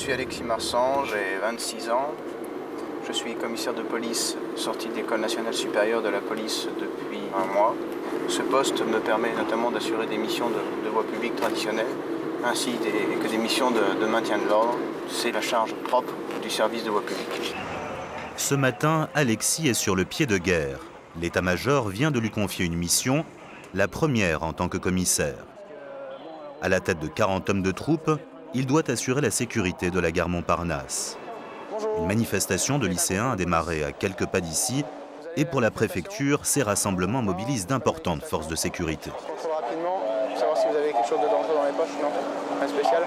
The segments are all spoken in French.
suis Alexis Marsan, j'ai 26 ans. Je suis commissaire de police sorti de l'École nationale supérieure de la police depuis un mois. Ce poste me permet notamment d'assurer des missions de voie publique traditionnelles, ainsi que des missions de maintien de l'ordre. C'est la charge propre du service de voie publique. Ce matin, Alexis est sur le pied de guerre. L'état-major vient de lui confier une mission, la première en tant que commissaire. À la tête de 40 hommes de troupes, il doit assurer la sécurité de la gare Montparnasse. Une manifestation de lycéens a démarré à quelques pas d'ici et pour la préfecture, ces rassemblements mobilisent d'importantes forces de sécurité. Contrôle rapidement, pour savoir si vous avez quelque chose de dangereux dans les poches, non? Rien de spécial?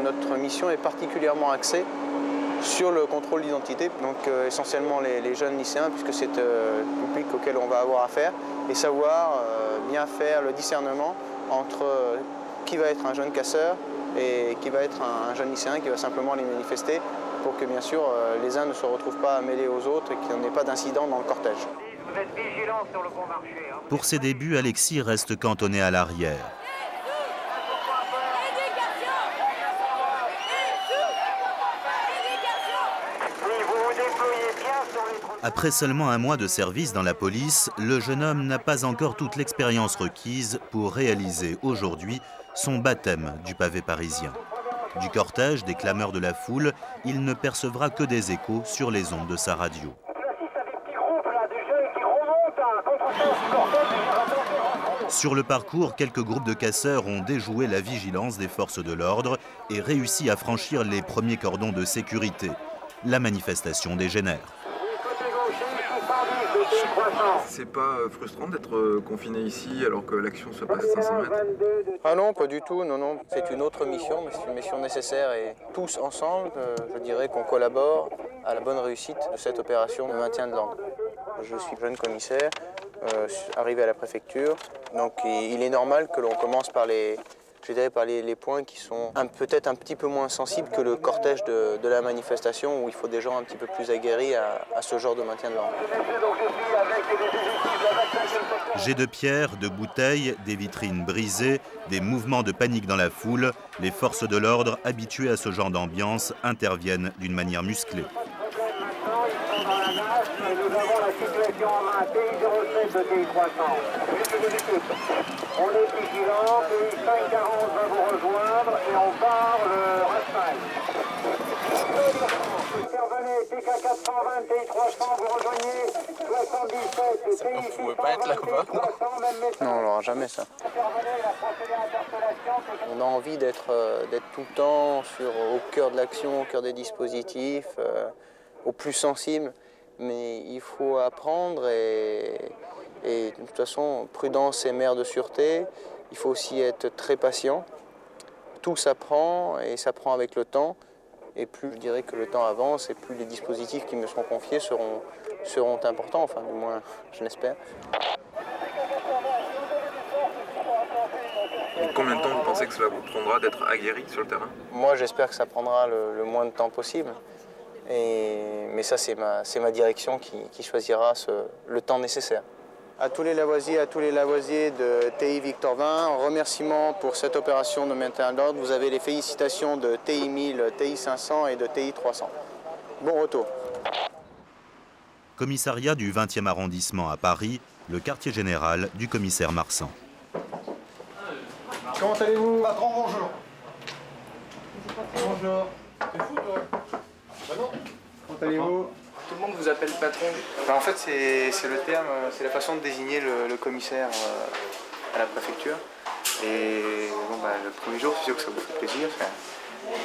Notre mission est particulièrement axée sur le contrôle d'identité, donc essentiellement les jeunes lycéens, puisque c'est le public auquel on va avoir affaire, et savoir bien faire le discernement entre qui va être un jeune casseur et qui va être un jeune lycéen qui va simplement aller manifester, pour que bien sûr les uns ne se retrouvent pas mêlés aux autres et qu'il n'y ait pas d'incident dans le cortège. Vous êtes vigilants sur le bon marché. Pour ses débuts, Alexis reste cantonné à l'arrière. Après seulement un mois de service dans la police, le jeune homme n'a pas encore toute l'expérience requise pour réaliser aujourd'hui son baptême du pavé parisien. Du cortège, des clameurs de la foule, il ne percevra que des échos sur les ondes de sa radio. Sur le parcours, quelques groupes de casseurs ont déjoué la vigilance des forces de l'ordre et réussi à franchir les premiers cordons de sécurité. La manifestation dégénère. C'est pas frustrant d'être confiné ici alors que l'action se passe à 500 mètres? Ah non, pas du tout, non. C'est une autre mission, mais c'est une mission nécessaire et tous ensemble, je dirais qu'on collabore à la bonne réussite de cette opération de maintien de l'ordre. Je suis jeune commissaire, arrivé à la préfecture, donc il est normal que l'on commence par les points qui sont peut-être un petit peu moins sensibles que le cortège de la manifestation où il faut des gens un petit peu plus aguerris à ce genre de maintien de l'ordre. Jets de pierres, de bouteilles, des vitrines brisées, des mouvements de panique dans la foule, les forces de l'ordre, habituées à ce genre d'ambiance, interviennent d'une manière musclée. Nous avons la situation en main, TI 07 de TI 300. On est vigilant, TI 540 va vous rejoindre et on part le Raspail. Intervenez, TK 420, TI 300, vous rejoignez 77, TI 620, TI 300, même message. Non, on l'aura jamais ça. On a envie d'être tout le temps au cœur de l'action, au cœur des dispositifs, au plus sensible. Mais il faut apprendre et de toute façon, prudence est mère de sûreté. Il faut aussi être très patient. Tout s'apprend et s'apprend avec le temps. Et plus je dirais que le temps avance et plus les dispositifs qui me seront confiés seront importants, enfin du moins je l'espère. Et combien de temps vous pensez que cela vous prendra d'être aguerri sur le terrain? Moi j'espère que ça prendra le moins de temps possible. Mais ça, c'est ma direction qui choisira le temps nécessaire. À tous les Lavoisiers, de TI Victor 20, en remerciement pour cette opération de maintien de l'ordre, vous avez les félicitations de TI 1000, TI 500 et de TI 300. Bon retour. Commissariat du 20e arrondissement à Paris, le quartier général du commissaire Marsan. Comment allez-vous? Patron, bonjour. Bonjour. C'est fou, toi? Bah non. Comment allez-vous? Tout le monde vous appelle patron. Ben, en fait, c'est le terme, c'est la façon de désigner le commissaire à la préfecture. Et bon, ben, le premier jour, c'est sûr que ça vous fait plaisir.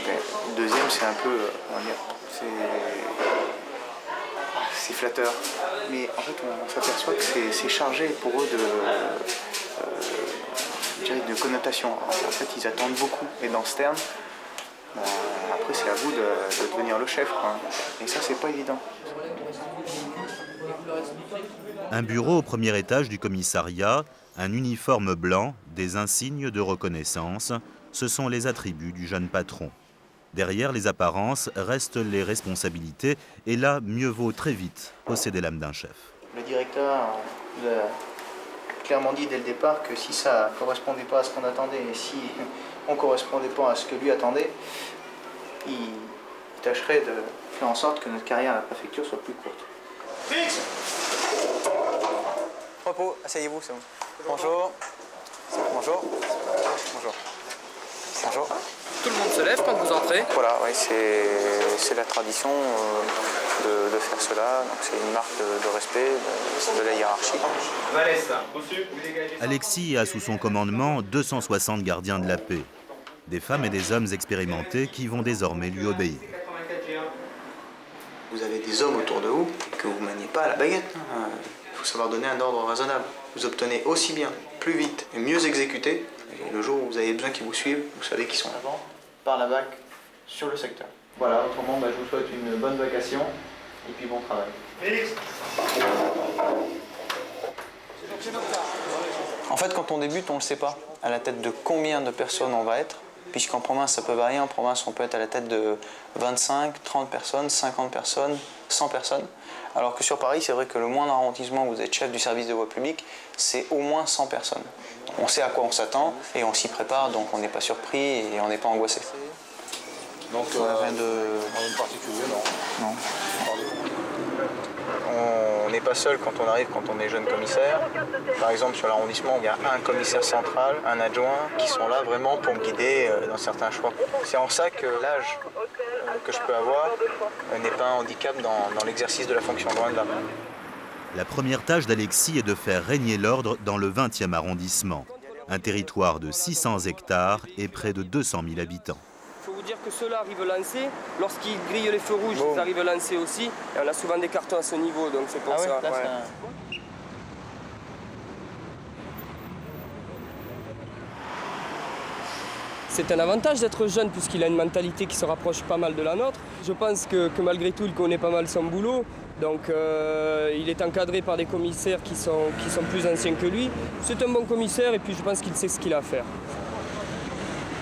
Mais le deuxième, c'est un peu, comment dire, c'est flatteur. Mais en fait, on s'aperçoit que c'est chargé pour eux de connotation. En fait, ils attendent beaucoup. Et dans ce terme, après, c'est à vous de devenir le chef, quoi. Et ça, c'est pas évident. Un bureau au premier étage du commissariat, un uniforme blanc, des insignes de reconnaissance, ce sont les attributs du jeune patron. Derrière les apparences restent les responsabilités, et là, mieux vaut très vite posséder l'âme d'un chef. Le directeur nous a clairement dit dès le départ que si ça ne correspondait pas à ce qu'on attendait, et si on ne correspondait pas à ce que lui attendait, il tâcherait de faire en sorte que notre carrière à la préfecture soit plus courte. Repos, asseyez-vous, c'est bon. Bonjour. Bonjour. Bonjour. Bonjour. Tout le monde se lève quand vous entrez. Voilà, oui, c'est la tradition de faire cela. Donc c'est une marque de respect de la hiérarchie. Alexis a sous son commandement 260 gardiens de la paix, des femmes et des hommes expérimentés qui vont désormais lui obéir. Vous avez des hommes autour de vous que vous ne maniez pas à la baguette. Il faut savoir donner un ordre raisonnable. Vous obtenez aussi bien, plus vite et mieux exécuté. Et le jour où vous avez besoin qu'ils vous suivent, vous savez qu'ils sont là. Par la BAC sur le secteur. Voilà, autrement, je vous souhaite une bonne vacation et puis bon travail. En fait, quand on débute, on ne le sait pas. À la tête de combien de personnes on va être, puisqu'en province, ça peut varier. En province, on peut être à la tête de 25, 30 personnes, 50 personnes, 100 personnes. Alors que sur Paris, c'est vrai que le moindre arrondissement où vous êtes chef du service de voie publique, c'est au moins 100 personnes. On sait à quoi on s'attend et on s'y prépare, donc on n'est pas surpris et on n'est pas angoissé. Donc rien de particulier, non. Non. On n'est pas seul quand on arrive, quand on est jeune commissaire. Par exemple, sur l'arrondissement, il y a un commissaire central, un adjoint, qui sont là vraiment pour me guider dans certains choix. C'est en ça que l'âge que je peux avoir n'est pas un handicap dans l'exercice de la fonction, loin de là. La première tâche d'Alexis est de faire régner l'ordre dans le 20e arrondissement, un territoire de 600 hectares et près de 200 000 habitants. Il faut vous dire que ceux-là arrivent lancés. Lorsqu'ils grillent les feux rouges, ils arrivent lancés aussi. Et on a souvent des cartons à ce niveau, donc c'est pour ça. Ouais. C'est un avantage d'être jeune puisqu'il a une mentalité qui se rapproche pas mal de la nôtre. Je pense que malgré tout, il connaît pas mal son boulot. Donc il est encadré par des commissaires qui sont plus anciens que lui. C'est un bon commissaire et puis je pense qu'il sait ce qu'il a à faire.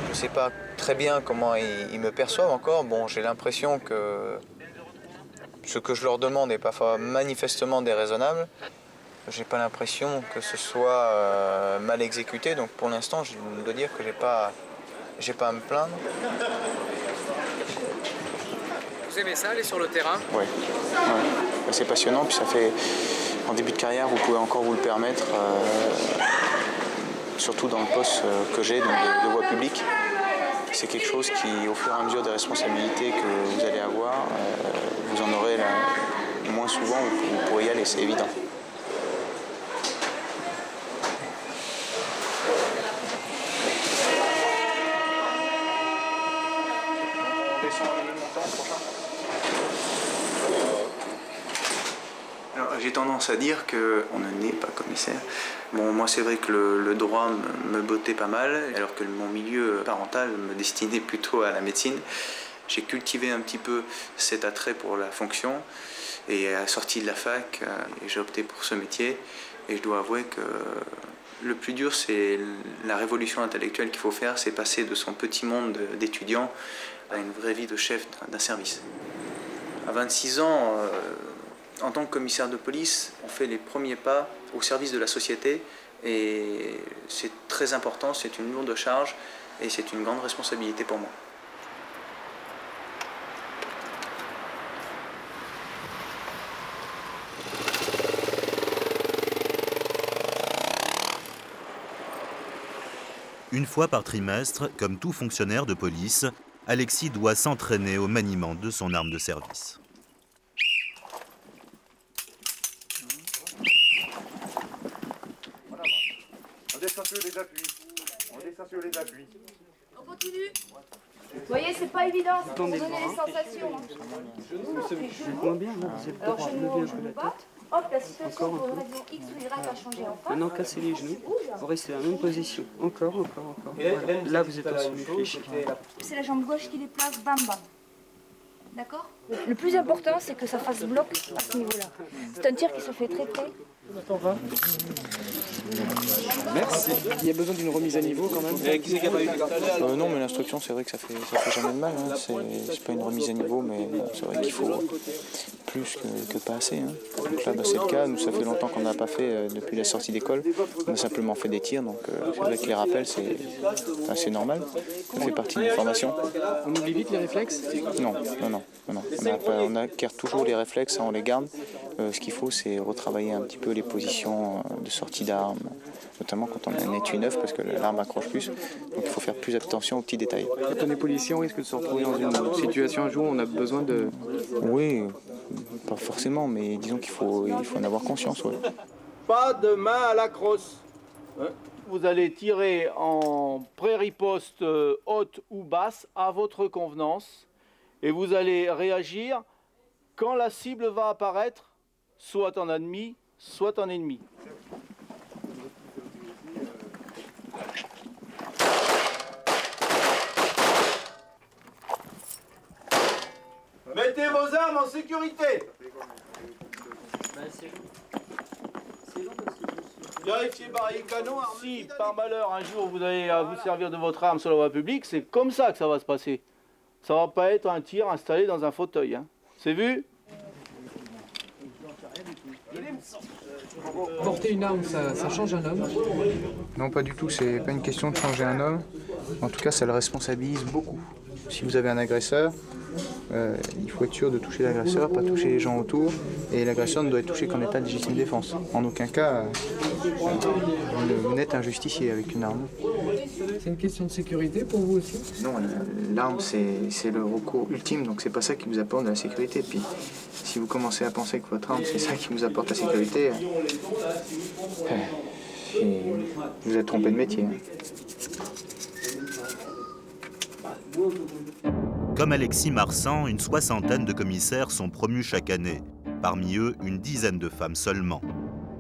Je ne sais pas très bien comment ils me perçoivent encore. Bon, j'ai l'impression que ce que je leur demande n'est pas manifestement déraisonnable. J'ai pas l'impression que ce soit mal exécuté. Donc pour l'instant, je dois dire que j'ai pas à me plaindre. Vous aimez ça, aller sur le terrain? Oui. Ouais. C'est passionnant, puis ça fait, en début de carrière, vous pouvez encore vous le permettre, surtout dans le poste que j'ai, de voie publique. C'est quelque chose qui, au fur et à mesure des responsabilités que vous allez avoir, vous en aurez moins souvent, vous pourrez y aller, c'est évident. J'ai tendance à dire qu'on ne naît pas commissaire. Bon, moi c'est vrai que le droit me bottait pas mal, alors que mon milieu parental me destinait plutôt à la médecine. J'ai cultivé un petit peu cet attrait pour la fonction et à la sortie de la fac, j'ai opté pour ce métier. Et je dois avouer que le plus dur, c'est la révolution intellectuelle qu'il faut faire, c'est passer de son petit monde d'étudiant à une vraie vie de chef d'un service. À 26 ans, en tant que commissaire de police, on fait les premiers pas au service de la société et c'est très important, c'est une lourde charge et c'est une grande responsabilité pour moi. Une fois par trimestre, comme tout fonctionnaire de police, Alexis doit s'entraîner au maniement de son arme de service. On descend sur les appuis. On descend sur les appuis. On continue. Vous voyez, c'est pas évident, c'est pour donner les sensations. Alors je me batte. Hop, la situation pour une raison X ou Y a changé en face. Maintenant, cassez les genoux. Vous restez dans la même position. Encore. Voilà. Là, vous êtes en semi-fléchi. C'est la jambe gauche qui déplace, bam bam. D'accord? Le plus important, c'est que ça fasse bloc à ce niveau-là. C'est un tir qui se fait très près. Merci. Il y a besoin d'une remise à niveau quand même. Qui c'est qui a pas eu non, mais l'instruction, c'est vrai que ça fait jamais de mal. Hein. C'est pas une remise à niveau, mais c'est vrai qu'il faut plus que pas assez. Hein. Donc là, c'est le cas. Nous, ça fait longtemps qu'on n'a pas fait depuis la sortie d'école. On a simplement fait des tirs, donc c'est vrai que les rappels, c'est normal. Ça fait partie de la formation. On oublie vite les réflexes? Non. On acquiert toujours les réflexes, on les garde. Ce qu'il faut, c'est retravailler un petit peu les positions de sortie d'armes, notamment quand on a un étui neuf, parce que l'arme accroche plus. Donc il faut faire plus attention aux petits détails. Quand on est policier, on risque de se retrouver dans une situation un jour où on a besoin de... Oui, pas forcément, mais disons qu'il faut en avoir conscience. Ouais. Pas de main à la crosse. Vous allez tirer en pré-riposte haute ou basse à votre convenance et vous allez réagir quand la cible va apparaître, soit en ennemi, soit en ennemi. Mettez vos armes en sécurité. Vérifiez baril canon. Si par malheur un jour vous allez vous servir de votre arme sur la voie publique, c'est comme ça que ça va se passer. Ça va pas être un tir installé dans un fauteuil. Hein. C'est vu? Porter une arme, ça change un homme? Non, pas du tout. C'est pas une question de changer un homme. En tout cas, ça le responsabilise beaucoup. Si vous avez un agresseur, il faut être sûr de toucher l'agresseur, pas toucher les gens autour. Et l'agresseur ne doit être touché qu'en état de légitime défense. En aucun cas, vous n'êtes un justicier avec une arme. C'est une question de sécurité pour vous aussi? Non, l'arme, c'est le recours ultime, donc c'est pas ça qui vous apporte de la sécurité. Puis, si vous commencez à penser que votre arme, c'est ça qui vous apporte la sécurité, vous êtes trompé de métier. Comme Alexis Marsan, une soixantaine de commissaires sont promus chaque année. Parmi eux, une dizaine de femmes seulement.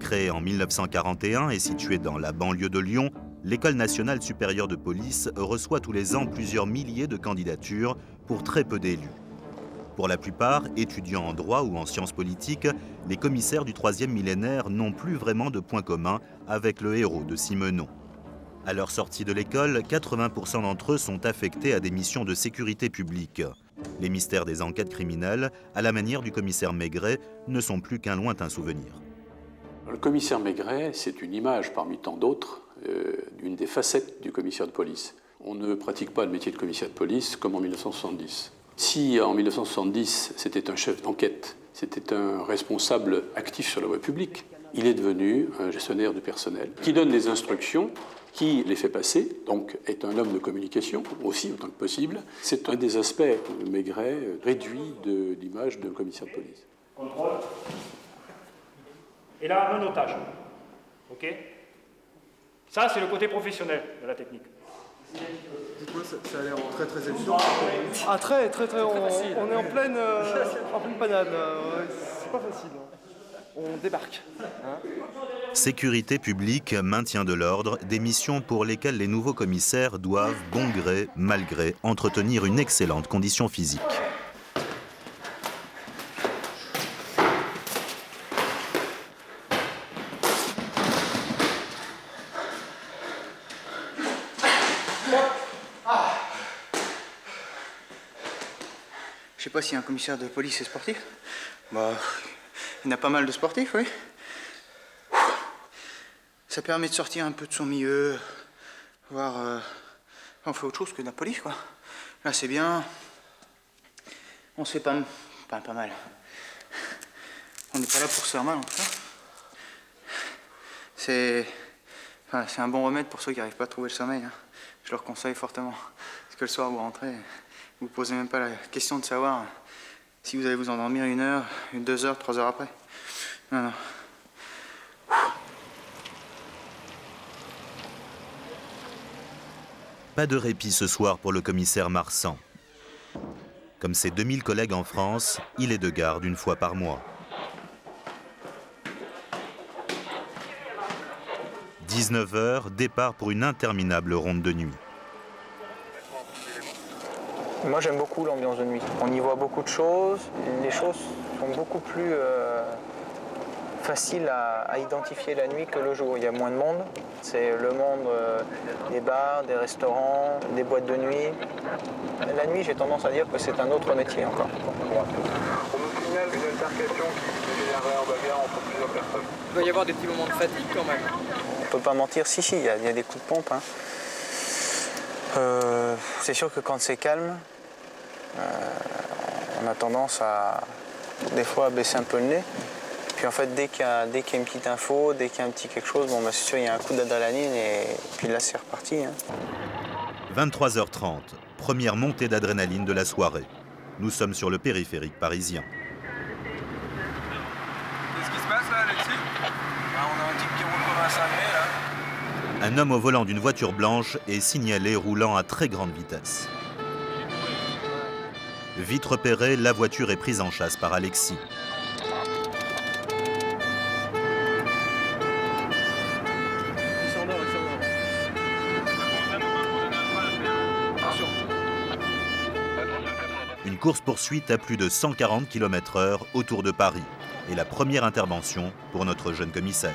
Créée en 1941 et située dans la banlieue de Lyon, l'École nationale supérieure de police reçoit tous les ans plusieurs milliers de candidatures pour très peu d'élus. Pour la plupart, étudiants en droit ou en sciences politiques, les commissaires du troisième millénaire n'ont plus vraiment de points communs avec le héros de Simenon. À leur sortie de l'école, 80% d'entre eux sont affectés à des missions de sécurité publique. Les mystères des enquêtes criminelles, à la manière du commissaire Maigret, ne sont plus qu'un lointain souvenir. Le commissaire Maigret, c'est une image parmi tant d'autres, d'une des facettes du commissaire de police. On ne pratique pas le métier de commissaire de police comme en 1970. Si en 1970, c'était un chef d'enquête, c'était un responsable actif sur la voie publique, il est devenu un gestionnaire de personnel qui donne des instructions, qui les fait passer, donc est un homme de communication aussi autant que possible. C'est un des aspects Maigret réduit de l'image de commissaire de police. Contrôle. Et là, un otage. OK? Ça, c'est le côté professionnel de la technique. Dites-moi, ça a l'air très évident. Ah très. On est en pleine panade. C'est pas facile. On débarque. Hein. Sécurité publique, maintien de l'ordre, des missions pour lesquelles les nouveaux commissaires doivent, bon gré, mal gré, entretenir une excellente condition physique. Je sais pas si un commissaire de police est sportif. Bah, il y en a pas mal de sportifs, oui. Ça permet de sortir un peu de son milieu, voir... on fait autre chose que de la police, quoi. Là, c'est bien. On se fait pas mal. On n'est pas là pour se faire mal, en tout cas. C'est un bon remède pour ceux qui n'arrivent pas à trouver le sommeil. Hein. Je leur conseille fortement. Parce que le soir, vous rentrez, vous ne posez même pas la question de savoir si vous allez vous endormir 1 heure, 2 heures, 3 heures après. Non. Pas de répit ce soir pour le commissaire Marsan. Comme ses 2000 collègues en France, il est de garde 1 fois par mois. 19h, départ pour une interminable ronde de nuit. Moi, j'aime beaucoup l'ambiance de nuit. On y voit beaucoup de choses. Les choses sont beaucoup plus facile à identifier la nuit que le jour. Il y a moins de monde. C'est le monde des bars, des restaurants, des boîtes de nuit. La nuit, j'ai tendance à dire que c'est un autre métier encore. On nous signale une altercation qui générerait un bagarre entre plusieurs personnes. Il doit y avoir des petits moments de fatigue quand même. On ne peut pas mentir, si, il y a des coups de pompe. Hein. C'est sûr que quand c'est calme, on a tendance à, des fois, à baisser un peu le nez. Puis en fait, dès qu'il y a une petite info, dès qu'il y a un petit quelque chose, bon, bah, c'est sûr, il y a un coup d'adrénaline et puis là, c'est reparti. Hein. 23h30, première montée d'adrénaline de la soirée. Nous sommes sur le périphérique parisien. Qu'est-ce qui se passe là, Alexis? On a un type qui roule comme un cinglé là. Un homme au volant d'une voiture blanche est signalé roulant à très grande vitesse. Vite repérée, la voiture est prise en chasse par Alexis. Une course-poursuite à plus de 140 km/h autour de Paris est la première intervention pour notre jeune commissaire.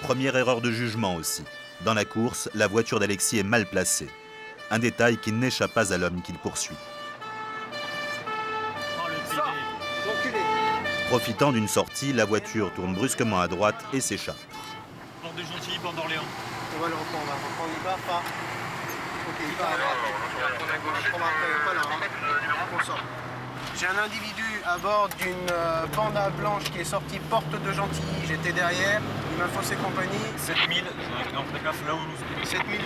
Première erreur de jugement aussi. Dans la course, la voiture d'Alexis est mal placée. Un détail qui n'échappe pas à l'homme qu'il poursuit. Profitant d'une sortie, la voiture tourne brusquement à droite et s'échappe. Porte de Gentilly, porte d'Orléans. On va le reprendre, il part, pas. Ok, il part à droite. On va reprendre après, pas là. On sort. J'ai un individu à bord d'une Panda blanche qui est sortie porte de Gentilly. J'étais derrière, il m'a faussé compagnie. 7000, dans le cas là où nous 7000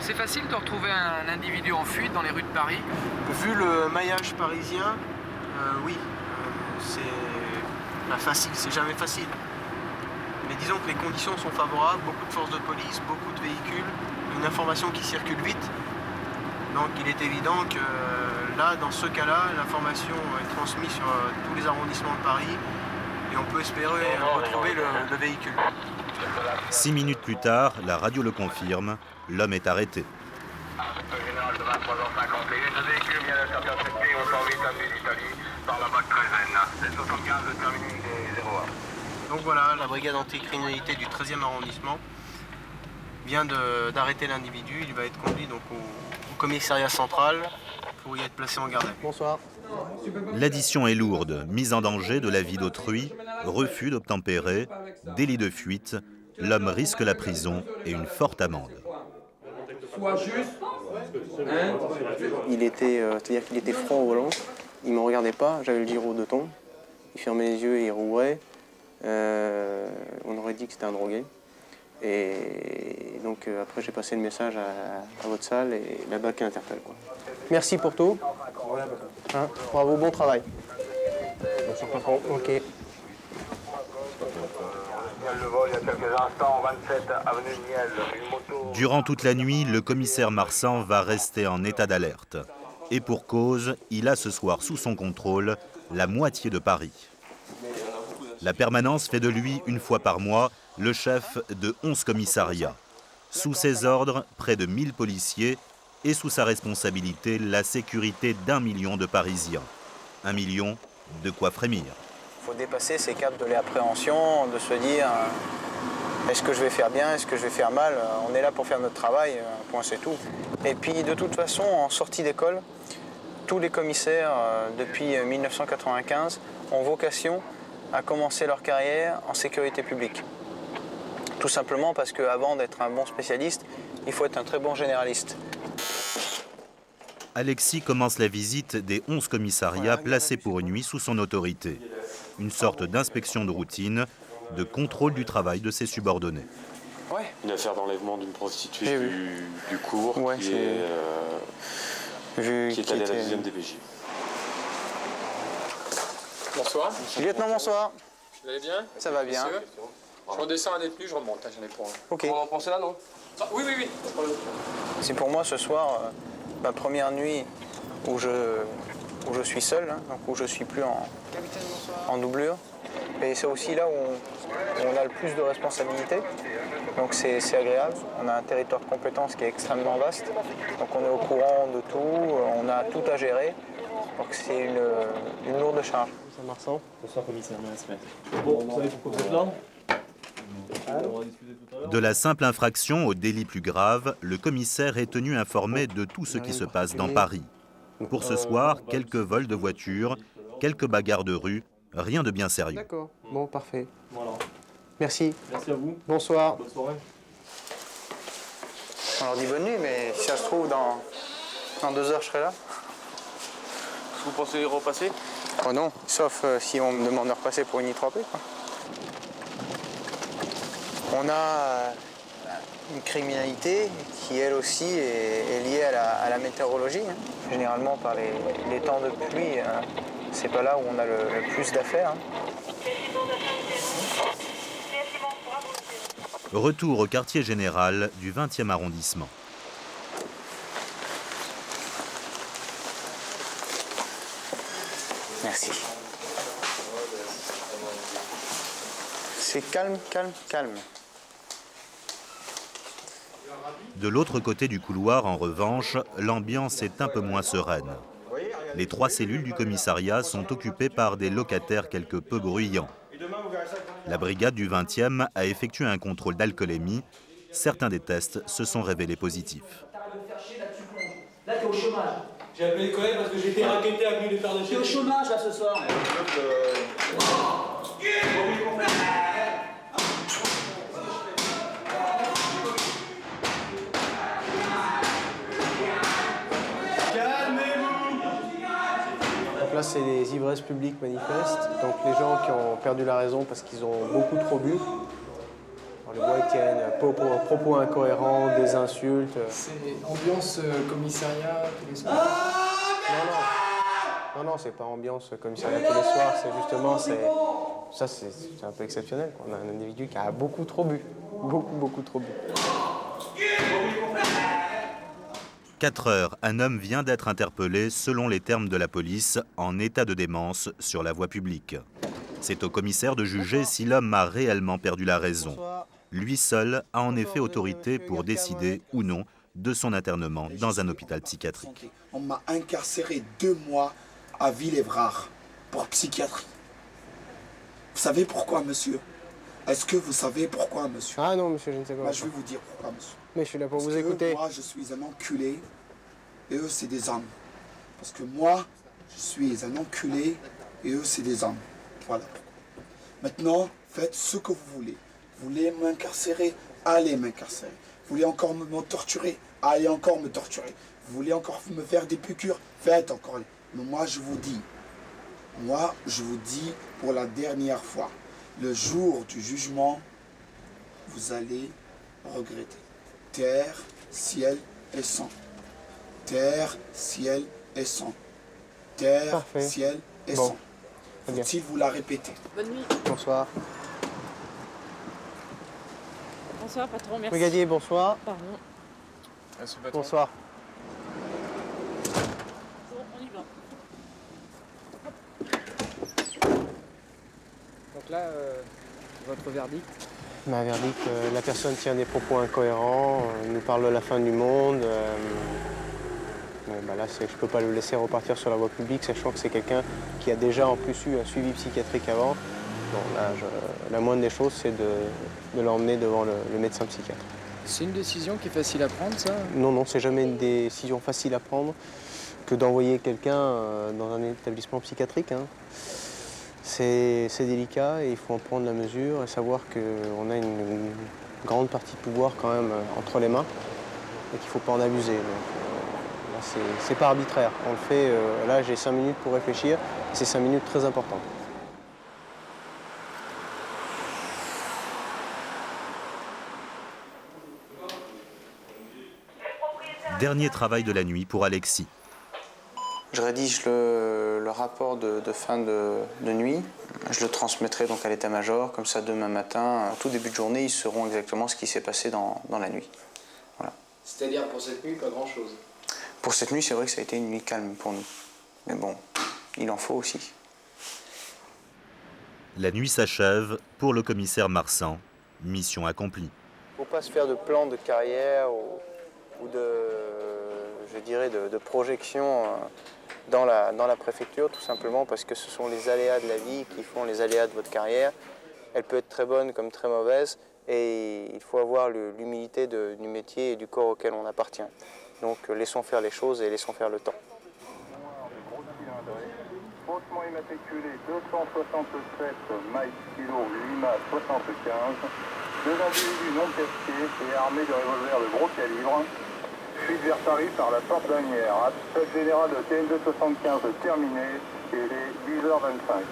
C'est facile de retrouver un individu en fuite dans les rues de Paris. Vu le maillage parisien, oui, c'est pas facile, c'est jamais facile. Mais disons que les conditions sont favorables, beaucoup de forces de police, beaucoup de véhicules, une information qui circule vite. Donc il est évident que là, dans ce cas-là, l'information est transmise sur tous les arrondissements de Paris et on peut espérer retrouver le véhicule. 6 minutes plus tard, la radio le confirme, l'homme est arrêté. Général de 23h51, le véhicule vient d'être intercepté au 108 avenue d'Italie par la BAC 13N. C'est 75 de terminus des 01. Donc voilà, la brigade anticriminalité du 13e arrondissement vient d'arrêter l'individu. Il va être conduit donc au commissariat central pour y être placé en garde à vue. Bonsoir. L'addition est lourde, mise en danger de la vie d'autrui, refus d'obtempérer, délit de fuite, l'homme risque la prison et une forte amende. C'est-à-dire qu'il était froid au volant, il ne me regardait pas, j'avais le gyro de ton, il fermait les yeux et il rouvrait. On aurait dit que c'était un drogué. Et donc après j'ai passé le message à votre salle et la BAC interpelle. Merci pour tout. Hein, bravo, bon travail. Ok. Durant toute la nuit, le commissaire Marsan va rester en état d'alerte. Et pour cause, il a ce soir sous son contrôle la moitié de Paris. La permanence fait de lui, une fois par mois, le chef de 11 commissariats. Sous ses ordres, près de 1000 policiers et sous sa responsabilité, la sécurité d'1 million de Parisiens. 1 million, de quoi frémir. Il faut dépasser ces caps de l'appréhension, de se dire est-ce que je vais faire bien, est-ce que je vais faire mal. On est là pour faire notre travail, point c'est tout. Et puis de toute façon, en sortie d'école, tous les commissaires depuis 1995 ont vocation à commencer leur carrière en sécurité publique. Tout simplement parce qu'avant d'être un bon spécialiste, il faut être un très bon généraliste. Alexis commence la visite des 11 commissariats placés pour une nuit sous son autorité. Une sorte d'inspection de routine, de contrôle du travail de ses subordonnés. Une affaire d'enlèvement d'une prostituée du cours qui est allée à la 2e DPJ. Bonsoir. Lieutenant, bonsoir. Vous allez bien? Ça va bien. Monsieur, je redescends un détenu, je remonte, j'en ai pour un. Ok. On va en penser là, non? Oui. C'est pour moi ce soir ma première nuit où je suis seul, hein, donc où je ne suis plus en doublure. Et c'est aussi là où on a le plus de responsabilités. Donc c'est agréable. On a un territoire de compétences qui est extrêmement vaste. Donc on est au courant de tout, on a tout à gérer. Donc c'est une lourde charge. Commissaire Marsan. Bonsoir commissaire, bon, vous savez pourquoi vous êtes là? De la simple infraction au délit plus grave, le commissaire est tenu informé de tout ce qui se passe dans Paris. Pour ce soir, quelques vols de voitures, quelques bagarres de rue, rien de bien sérieux. D'accord, bon, parfait. Voilà. Merci. Merci à vous. Bonsoir. Bonne soirée. On leur dit bonne nuit, mais si ça se trouve, dans 2 heures, je serai là. Vous pensez repasser? Oh non, sauf si on me demande de repasser pour une I3P, quoi. On a une criminalité qui, elle aussi, est liée à la météorologie. Hein. Généralement, par les temps de pluie, c'est pas là où on a le plus d'affaires. Hein. Retour au quartier général du 20e arrondissement. Merci. C'est calme, calme, calme. De l'autre côté du couloir, en revanche, l'ambiance est un peu moins sereine. Les 3 cellules du commissariat sont occupées par des locataires quelque peu bruyants. La brigade du 20e a effectué un contrôle d'alcoolémie. Certains des tests se sont révélés positifs. Là, t'es au chômage. J'ai appelé les collègues parce que j'ai été raquetté avec lui de faire de chez. T'es au chômage là ce soir. Donc là, c'est les ivresses publiques manifestes. Donc les gens qui ont perdu la raison parce qu'ils ont beaucoup trop bu. Alors, les bois tiennent, propos incohérents, des insultes. C'est ambiance commissariat tous les soirs. Non, c'est pas ambiance commissariat tous les soirs. C'est justement, c'est un peu exceptionnel. On a un individu qui a beaucoup trop bu. Beaucoup trop bu. 4 heures, un homme vient d'être interpellé, selon les termes de la police, en état de démence sur la voie publique. C'est au commissaire de juger si l'homme a réellement perdu la raison. Lui seul a en effet autorité pour décider ou non de son internement dans un hôpital psychiatrique. On m'a incarcéré 2 mois à Villévrard pour psychiatrie. Vous savez pourquoi, monsieur? Est-ce que vous savez pourquoi, monsieur? Ah non, monsieur, je ne sais pas. Je vais vous dire pourquoi, monsieur. Mais je suis là pour vous écouter. écouter. Moi, je suis un enculé et eux, c'est des hommes. Parce que moi, je suis un enculé et eux, c'est des hommes. Voilà. Maintenant, faites ce que vous voulez. Vous voulez m'incarcérer? Allez m'incarcérer. Vous voulez encore me torturer? Allez encore me torturer. Vous voulez encore me faire des piqûres? Faites encore. Mais moi, je vous dis pour la dernière fois, le jour du jugement, vous allez regretter. Terre, ciel et sang. Terre, ciel et sang. Terre, parfait. Ciel et sang. Faut-il vous la répéter? Bonne nuit. Bonsoir. Bonsoir, patron, merci. Brigadier, bonsoir. Pardon. Bonsoir. Bon, on y va. Donc là, votre verdict? Ma verdict, la personne tient des propos incohérents, nous parle de la fin du monde. Là, je ne peux pas le laisser repartir sur la voie publique, sachant que c'est quelqu'un qui a déjà en plus eu un suivi psychiatrique avant. Bon, là, la moindre des choses, c'est de l'emmener devant le médecin psychiatre. C'est une décision qui est facile à prendre, ça? Non, c'est jamais une décision facile à prendre que d'envoyer quelqu'un dans un établissement psychiatrique. Hein. C'est délicat et il faut en prendre la mesure et savoir qu'on a une grande partie de pouvoir quand même entre les mains et qu'il ne faut pas en abuser. C'est pas arbitraire. On le fait, là j'ai 5 minutes pour réfléchir et c'est 5 minutes très importantes. Dernier travail de la nuit pour Alexis. Je rédige le rapport de fin de nuit. Je le transmettrai donc à l'état-major. Comme ça, demain matin, en tout début de journée, ils sauront exactement ce qui s'est passé dans la nuit. Voilà. C'est-à-dire pour cette nuit, pas grand-chose? Pour cette nuit, c'est vrai que ça a été une nuit calme pour nous. Mais bon, il en faut aussi. La nuit s'achève pour le commissaire Marsan. Mission accomplie. Il ne faut pas se faire de plan de carrière ou de projection dans la préfecture, tout simplement parce que ce sont les aléas de la vie qui font les aléas de votre carrière. Elle peut être très bonne comme très mauvaise et il faut avoir l'humilité du métier et du corps auquel on appartient. Donc laissons faire les choses et laissons faire le temps. Hautement immatriculé 267 Mike Kilo Lima 75. Deux individus non casqués et armés de revolvers de gros calibre. Fuite vers Paris par la porte d'Anières. Attaque générale de TN275 terminée et il est 10h25.